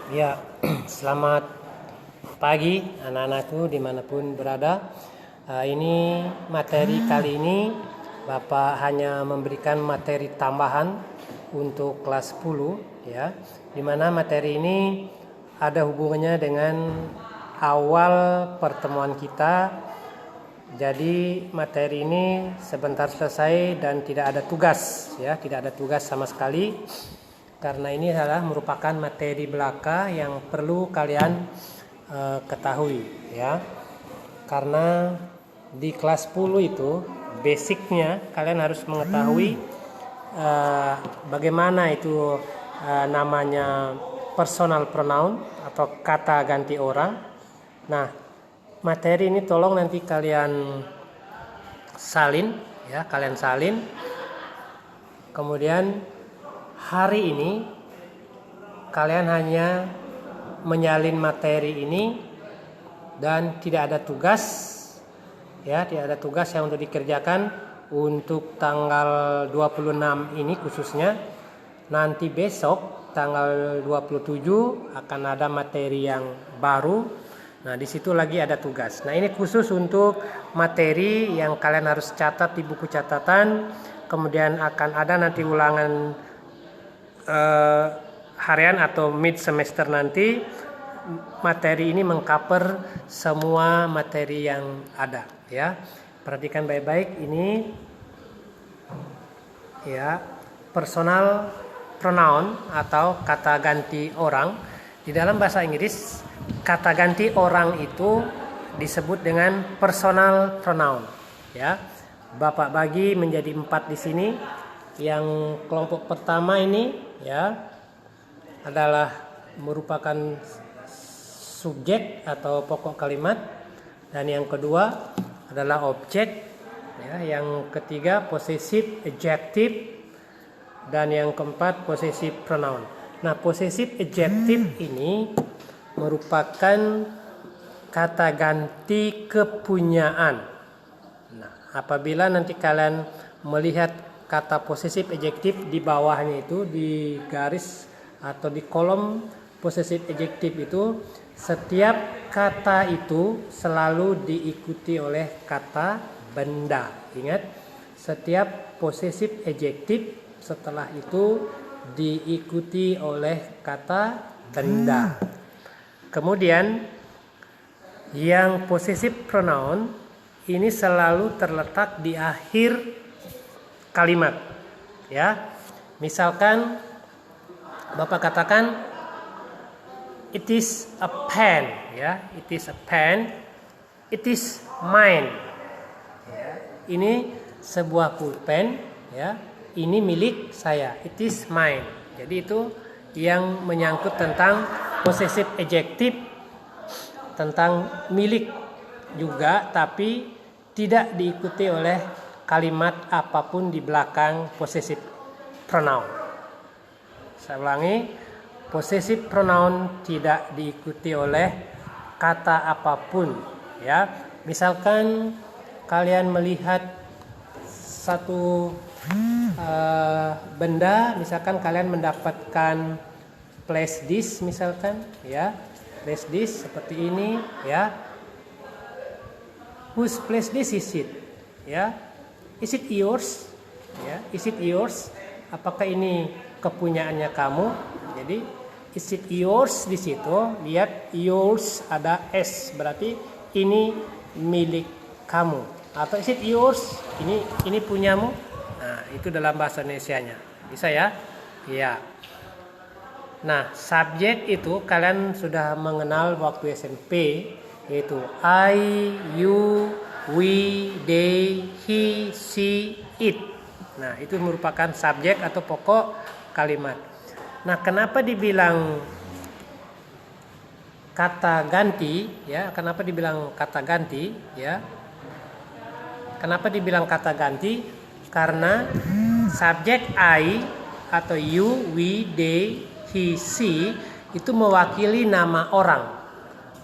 Ya, selamat pagi anak-anakku dimanapun berada. Ini materi kali ini Bapak hanya memberikan materi tambahan untuk kelas 10 ya. Dimana materi ini ada hubungannya dengan awal pertemuan kita. Jadi materi ini sebentar selesai dan tidak ada tugas ya, tidak ada tugas sama sekali. Karena ini adalah merupakan materi belaka yang perlu kalian ketahui ya. Karena di kelas 10 itu basicnya kalian harus mengetahui bagaimana itu namanya personal pronoun atau kata ganti orang. Nah, materi ini tolong nanti kalian salin ya, kalian salin. Kemudian hari ini kalian hanya menyalin materi ini dan tidak ada tugas ya, tidak ada tugas yang untuk dikerjakan untuk tanggal 26 ini khususnya. Nanti besok tanggal 27 akan ada materi yang baru. Nah, di situ lagi ada tugas. Nah, ini khusus untuk materi yang kalian harus catat di buku catatan. Kemudian akan ada nanti ulangan harian atau mid semester nanti. Materi ini mengcover semua materi yang ada ya. Perhatikan baik-baik ini ya, personal pronoun atau kata ganti orang. Di dalam bahasa Inggris kata ganti orang itu disebut dengan personal pronoun ya. Bapak bagi menjadi 4 di sini. Yang kelompok pertama ini ya adalah merupakan subjek atau pokok kalimat, dan yang kedua adalah objek ya, yang ketiga possessive adjective, dan yang keempat possessive pronoun. Nah, possessive adjective ini merupakan kata ganti kepunyaan. Nah, apabila nanti kalian melihat kata possessive adjective di bawahnya itu, di garis atau di kolom possessive adjective itu, setiap kata itu selalu diikuti oleh kata benda. Ingat, setiap possessive adjective setelah itu diikuti oleh kata benda. Kemudian yang possessive pronoun ini selalu terletak di akhir kalimat ya. Misalkan Bapak katakan it is a pen ya, it is a pen, it is mine ya. Ini sebuah pulpen ya, ini milik saya, it is mine. Jadi itu yang menyangkut tentang possessive adjective, tentang milik juga, tapi tidak diikuti oleh kalimat apapun di belakang possessive pronoun. Saya ulangi, possessive pronoun tidak diikuti oleh kata apapun ya. Misalkan kalian melihat satu benda, misalkan kalian mendapatkan flash disk misalkan ya, flash disk seperti ini ya. Whose flash disk is it ya? Is it yours? Ya, is it yours? Apakah ini kepunyaannya kamu? Jadi is it yours di situ, lihat yours ada s, berarti ini milik kamu. Atau is it yours? Ini punyamu? Nah, itu dalam bahasa Indonesianya. Bisa ya? Iya. Nah, subjek itu kalian sudah mengenal waktu SMP, yaitu I, you, we, they, he, she, it. Nah, itu merupakan subjek atau pokok kalimat. Nah, kenapa dibilang kata ganti ya? Kenapa dibilang kata ganti ya? Kenapa dibilang kata ganti? Karena subjek I atau you, we, they, he, she itu mewakili nama orang.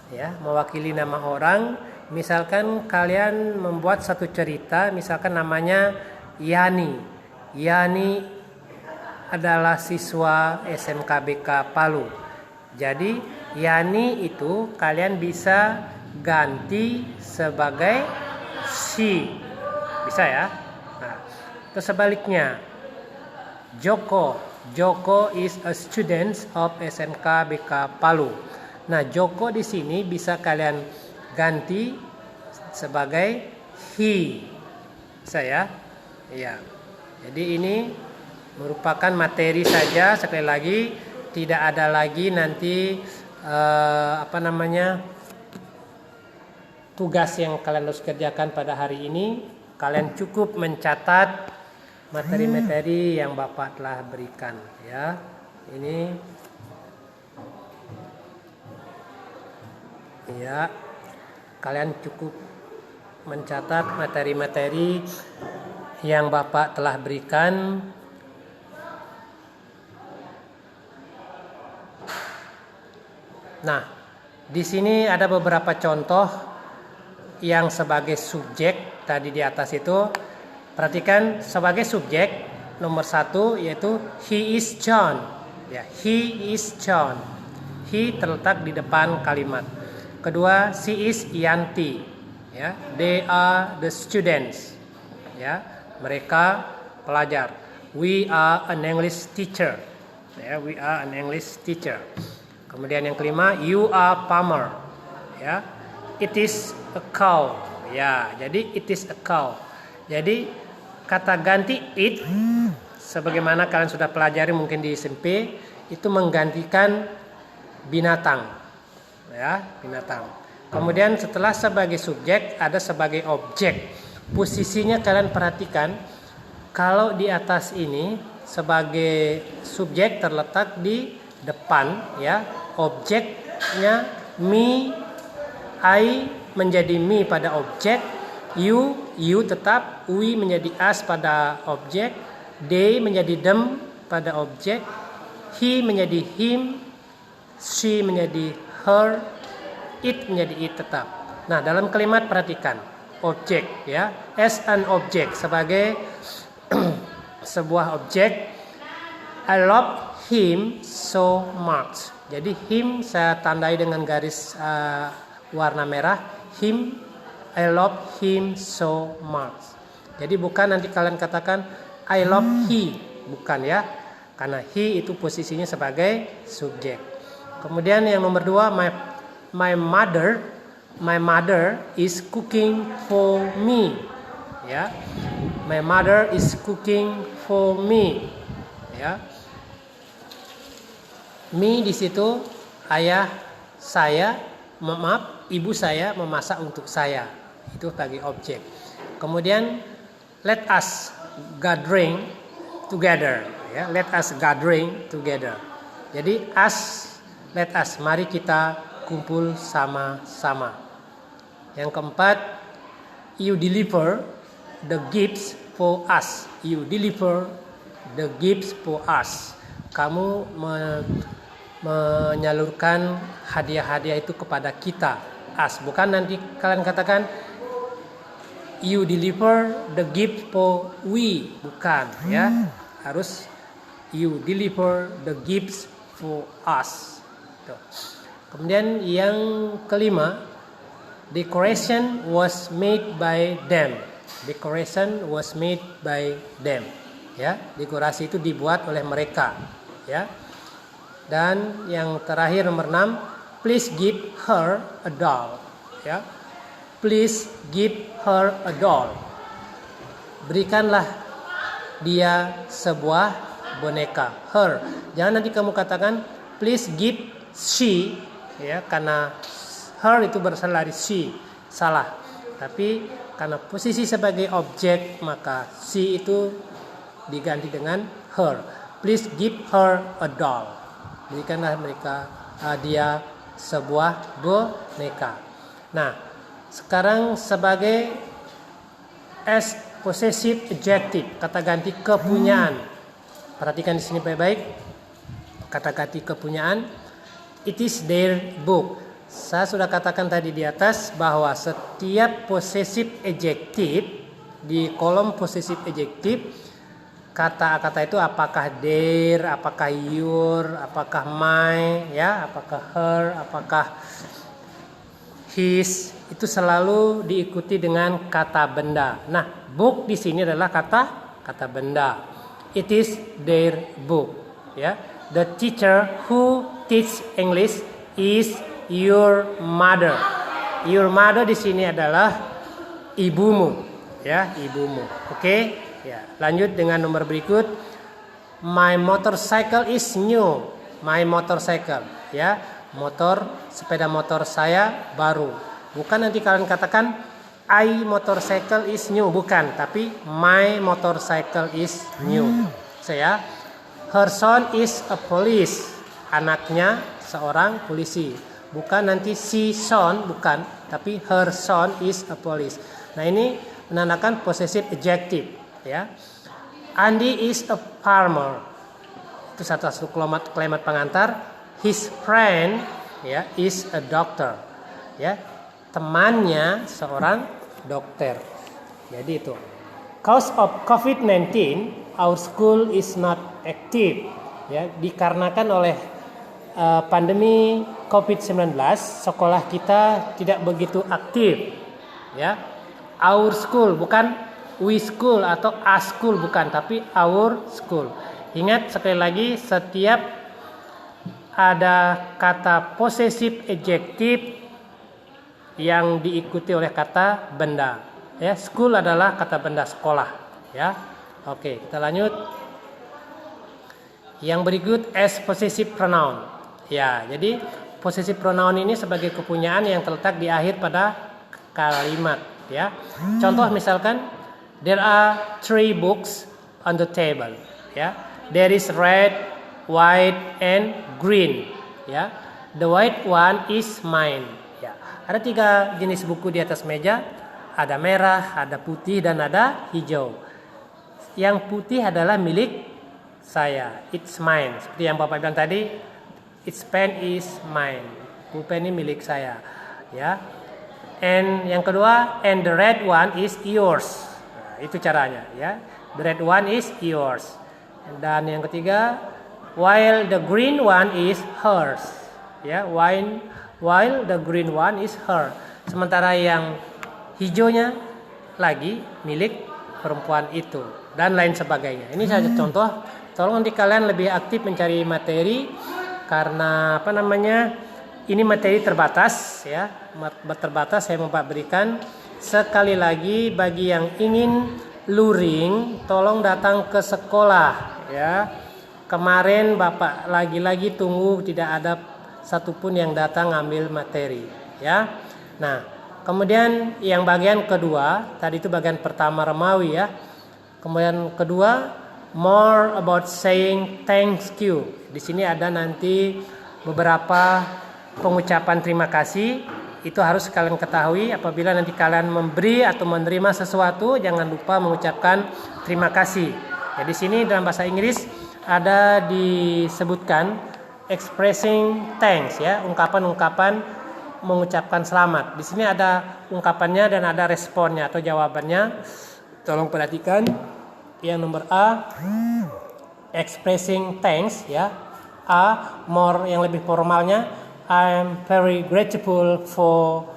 Ya, mewakili nama orang. Misalkan kalian membuat satu cerita, misalkan namanya Yani adalah siswa SMKBK Palu. Jadi Yani itu kalian bisa ganti sebagai she. Bisa ya? Nah, terus sebaliknya Joko is a student of SMKBK Palu. Nah, Joko di sini bisa kalian ganti sebagai he. Bisa ya? Iya. Jadi ini merupakan materi saja, sekali lagi tidak ada lagi nanti tugas yang kalian harus kerjakan pada hari ini. Kalian cukup mencatat materi-materi yang Bapak telah berikan ya. Ini ya, kalian cukup mencatat materi-materi yang Bapak telah berikan. Nah, di sini ada beberapa contoh yang sebagai subjek tadi di atas itu. Perhatikan sebagai subjek nomor 1 yaitu he is John. Ya, he is John. He terletak di depan kalimat. Kedua, she is Yanti. Ya, they are the students. Ya, mereka pelajar. We are an English teacher. Ya, we are an English teacher. Kemudian yang kelima, you are farmer. Ya, it is a cow. Ya, jadi it is a cow. Jadi kata ganti it, sebagaimana kalian sudah pelajari mungkin di SMP, itu menggantikan binatang. Ya, binatang. Kemudian setelah sebagai subjek ada sebagai objek. Posisinya kalian perhatikan, kalau di atas ini sebagai subjek terletak di depan ya, objeknya me, I menjadi me pada objek, you tetap, we menjadi us pada objek, they menjadi them pada objek, he menjadi him, she menjadi her, it menjadi it tetap. Nah, dalam kalimat perhatikan objek ya, as an object, sebagai sebuah objek. I love him so much. Jadi him saya tandai dengan garis warna merah. Him, I love him so much. Jadi bukan nanti kalian katakan I love he, bukan ya, karena he itu posisinya sebagai subjek. Kemudian yang nomor 2, my mother is cooking for me. Ya, my mother is cooking for me. Ya, me di situ ayah saya, ibu saya memasak untuk saya. Itu bagi objek. Kemudian let us gathering together. Ya, let us gathering together. Jadi let us, mari kita kumpul sama-sama. Yang keempat, you deliver the gifts for us. You deliver the gifts for us. Kamu menyalurkan hadiah-hadiah itu kepada kita. Us, bukan nanti kalian katakan you deliver the gift for we, bukan ya. Harus you deliver the gifts for us. Tuh. Kemudian yang kelima, decoration was made by them. Decoration was made by them. Ya, dekorasi itu dibuat oleh mereka. Ya. Dan yang terakhir nomor 6, please give her a doll. Ya. Please give her a doll. Berikanlah dia sebuah boneka. Her. Jangan nanti kamu katakan please give she, ya, karena her itu berasal dari she. Salah. Tapi karena posisi sebagai objek, maka she itu diganti dengan her. Please give her a doll. Berikanlah dia sebuah boneka. Nah, sekarang sebagai as possessive adjective, kata ganti kepunyaan. Perhatikan di sini baik-baik. Kata ganti kepunyaan, it is their book. Saya sudah katakan tadi di atas bahwa setiap possessive adjective di kolom possessive adjective kata-kata itu apakah their, apakah your, apakah my, ya, apakah her, apakah his, itu selalu diikuti dengan kata benda. Nah, book di sini adalah kata benda. It is their book, ya. The teacher who teach English is your mother. Your mother di sini adalah ibumu, ya, ibumu. Oke, ya. Lanjut dengan nomor berikut. My motorcycle is new. My motorcycle, ya. Sepeda motor saya baru. Bukan nanti kalian katakan I motorcycle is new, bukan, tapi my motorcycle is new. Saya, her son is a police. Anaknya seorang polisi. Bukan nanti si son, bukan, tapi her son is a police. Nah, ini menandakan possessive adjective, ya. Andy is a farmer. Itu satu kalimat pengantar. His friend, ya, is a doctor, ya, temannya seorang dokter. Jadi itu. Cause of COVID-19, our school is not active, ya, dikarenakan oleh pandemi COVID-19, sekolah kita tidak begitu aktif, ya. Our school, bukan we school atau a school, bukan, tapi our school. Ingat sekali lagi, setiap ada kata possessive adjective yang diikuti oleh kata benda, ya. School adalah kata benda sekolah, ya. Oke, kita lanjut. Yang berikut as possessive pronoun, ya. Jadi possessive pronoun ini sebagai kepunyaan yang terletak di akhir pada kalimat, ya. Contoh misalkan, there are 3 books on the table, ya. There is red, white, and green, ya. The white one is mine, ya. Ada 3 jenis buku di atas meja, ada merah, ada putih, dan ada hijau. Yang putih adalah milik saya, it's mine. Seperti yang Bapak bilang tadi, its pen is mine, pulpen ini milik saya, ya. And yang kedua, and the red one is yours. Nah, itu caranya, ya. The red one is yours. Dan yang ketiga, while the green one is hers, ya. While the green one is her. Sementara yang hijaunya lagi milik perempuan itu, dan lain sebagainya. Ini saja contoh. Tolong nanti kalian lebih aktif mencari materi, karena ini materi terbatas, ya. Terbatas saya berikan. Sekali lagi, bagi yang ingin luring, tolong datang ke sekolah, ya. Kemarin Bapak lagi-lagi tunggu, tidak ada satupun yang datang ngambil materi, ya. Nah, kemudian yang bagian kedua, tadi itu bagian pertama Remawi, ya. Kemudian kedua, more about saying thank you. Di sini ada nanti beberapa pengucapan terima kasih. Itu harus kalian ketahui. Apabila nanti kalian memberi atau menerima sesuatu, jangan lupa mengucapkan terima kasih. Ya, di sini dalam bahasa Inggris ada disebutkan expressing thanks, ya, ungkapan-ungkapan mengucapkan selamat. Di sini ada ungkapannya dan ada responnya atau jawabannya. Tolong perhatikan. Yang nomor A, expressing thanks, ya. A, more yang lebih formalnya, I'm very grateful for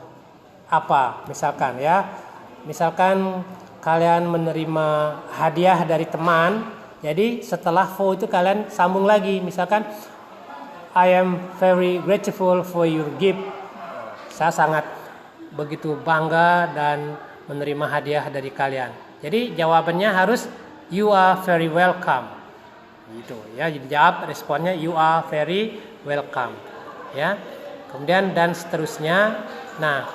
apa, misalkan, ya. Misalkan kalian menerima hadiah dari teman, jadi setelah for itu kalian sambung lagi, misalkan I am very grateful for your gift. Saya sangat begitu bangga dan menerima hadiah dari kalian. Jadi jawabannya harus you are very welcome. Gitu, ya. Jadi jawab responnya you are very welcome, ya. Kemudian dan seterusnya. Nah,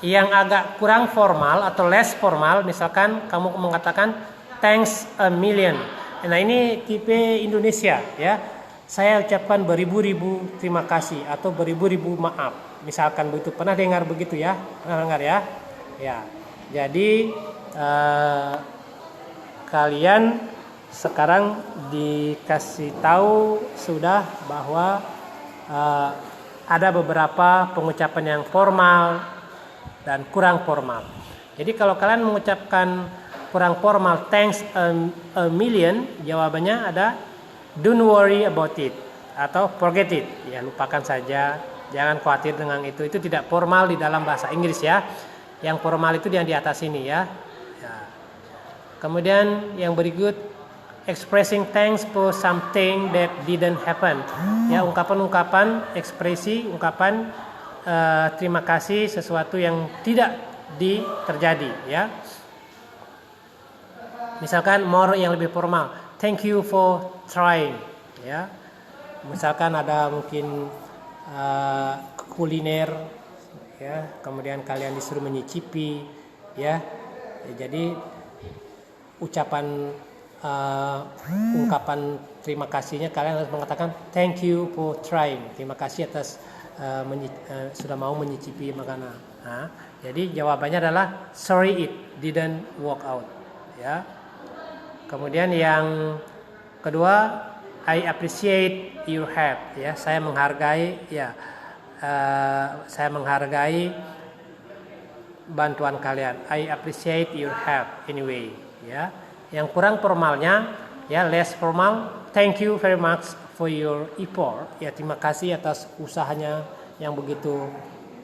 yang agak kurang formal atau less formal, misalkan kamu mengatakan thanks a million. Nah, ini tipe Indonesia, ya. Saya ucapkan beribu-ribu terima kasih atau beribu-ribu maaf. Misalkan begitu. Pernah dengar begitu, ya? Pernah dengar, ya? Ya. Jadi kalian sekarang dikasih tahu sudah bahwa ada beberapa pengucapan yang formal dan kurang formal. Jadi kalau kalian mengucapkan kurang formal, thanks a million, jawabannya ada don't worry about it atau forget it. Ya, lupakan saja, jangan khawatir dengan itu. Itu tidak formal di dalam bahasa Inggris ya. Yang formal itu yang di atas ini ya. Ya. Kemudian yang berikut, expressing thanks for something that didn't happen. Ya, ungkapan-ungkapan, ekspresi, ungkapan terima kasih sesuatu yang tidak terjadi ya. Misalkan more yang lebih formal, thank you for trying ya. Misalkan ada mungkin kuliner ya, kemudian kalian disuruh menyicipi ya. Jadi ucapan ungkapan terima kasihnya kalian harus mengatakan thank you for trying. Terima kasih atas sudah mau menyicipi makanan. Nah, jadi jawabannya adalah sorry it didn't work out ya. Kemudian yang kedua, I appreciate your help ya. Saya menghargai ya. Saya menghargai bantuan kalian. I appreciate your help anyway ya. Yang kurang formalnya ya, less formal, thank you very much for your effort ya, terima kasih atas usahanya yang begitu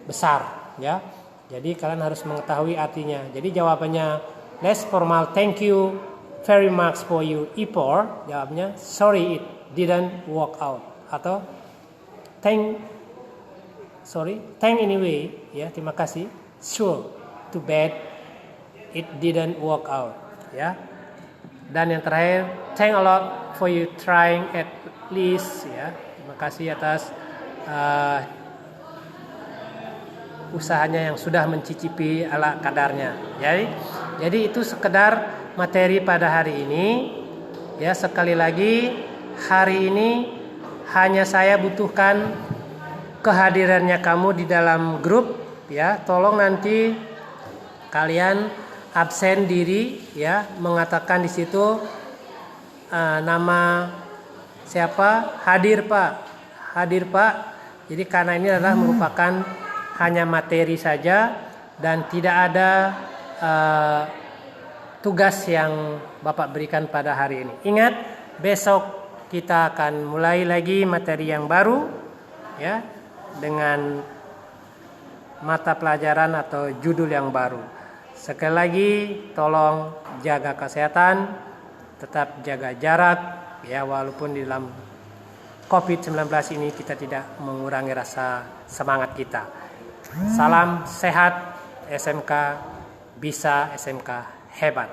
besar ya. Jadi kalian harus mengetahui artinya. Jadi jawabannya less formal, thank you very much for your effort, jawabnya sorry it didn't work out atau thank anyway ya, terima kasih, sure too bad it didn't work out ya. Dan yang terakhir, thank a lot for you trying at least ya. Terima kasih atas usahanya yang sudah mencicipi ala kadarnya. Jadi itu sekedar materi pada hari ini. Ya, sekali lagi hari ini hanya saya butuhkan kehadirannya kamu di dalam grup ya. Tolong nanti kalian absen diri ya, mengatakan di situ nama siapa, hadir Pak. Jadi karena ini adalah merupakan hanya materi saja dan tidak ada tugas yang Bapak berikan pada hari ini. Ingat, besok kita akan mulai lagi materi yang baru ya, dengan mata pelajaran atau judul yang baru. Sekali lagi, tolong jaga kesehatan, tetap jaga jarak ya, walaupun di dalam COVID-19 ini kita tidak mengurangi rasa semangat kita. Salam sehat, SMK bisa, SMK hebat.